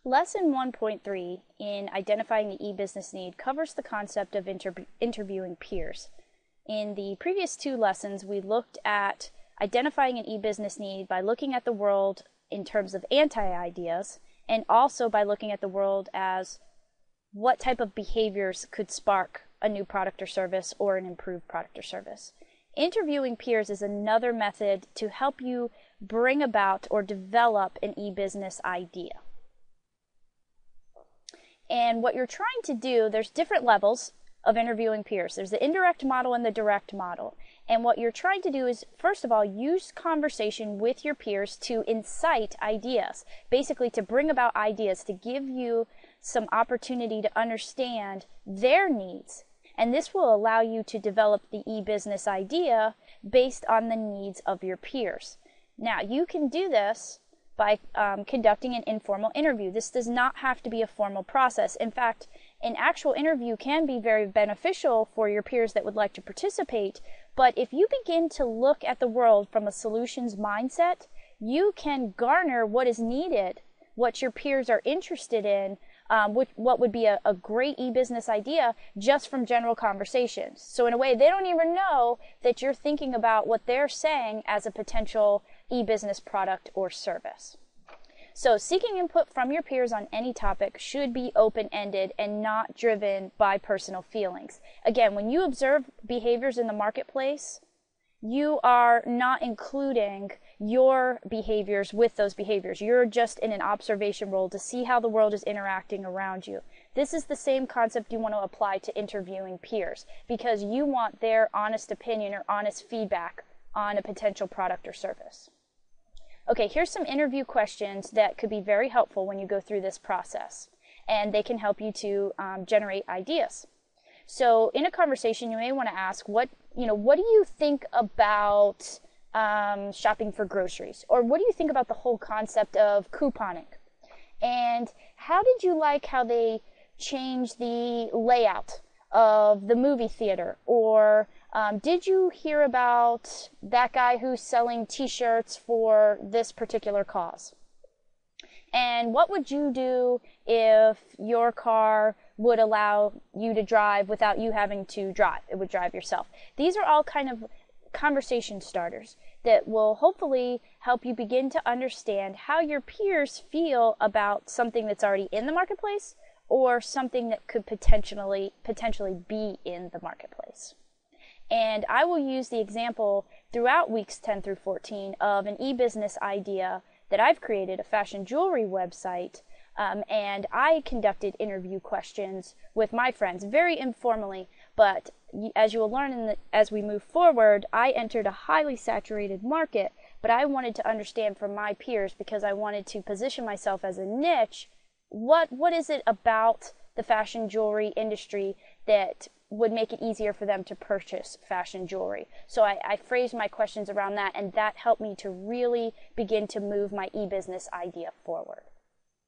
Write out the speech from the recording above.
Lesson 1.3 in Identifying the E-Business Need covers the concept of interviewing peers. In the previous two lessons, we looked at identifying an e-business need by looking at the world in terms of anti-ideas, and also by looking at the world as what type of behaviors could spark a new product or service or an improved product or service. Interviewing peers is another method to help you bring about or develop an e-business idea. And what you're trying to do, there's different levels of interviewing peers. There's the indirect model and the direct model. And what you're trying to do is, first of all, use conversation with your peers to incite ideas, basically to bring about ideas, to give you some opportunity to understand their needs. And this will allow you to develop the e-business idea based on the needs of your peers. Now, you can do this by conducting an informal interview. This does not have to be a formal process. In fact, an actual interview can be very beneficial for your peers that would like to participate, but if you begin to look at the world from a solutions mindset, you can garner what is needed, what your peers are interested in, what would be a great e-business idea just from general conversations. So in a way, they don't even know that you're thinking about what they're saying as a potential e-business product or service. So seeking input from your peers on any topic should be open-ended and not driven by personal feelings. Again, when you observe behaviors in the marketplace, you are not including your behaviors with those behaviors. You're just in an observation role to see how the world is interacting around you. This is the same concept you want to apply to interviewing peers, because you want their honest opinion or honest feedback on a potential product or service. Okay, here's some interview questions that could be very helpful when you go through this process, and they can help you to generate ideas. So in a conversation, you may want to ask, what do you think about shopping for groceries? Or what do you think about the whole concept of couponing? And how did you like how they changed the layout of the movie theater? Or did you hear about that guy who's selling t-shirts for this particular cause? And what would you do if your car would allow you to drive without you having to drive? It would drive yourself. These are all kind of conversation starters that will hopefully help you begin to understand how your peers feel about something that's already in the marketplace or something that could potentially be in the marketplace. And I will use the example throughout weeks 10 through 14 of an e-business idea that I've created, a fashion jewelry website, and I conducted interview questions with my friends, very informally, but as you will learn as we move forward, I entered a highly saturated market, but I wanted to understand from my peers, because I wanted to position myself as a niche, what is it about the fashion jewelry industry that would make it easier for them to purchase fashion jewelry. So I phrased my questions around that, and that helped me to really begin to move my e-business idea forward.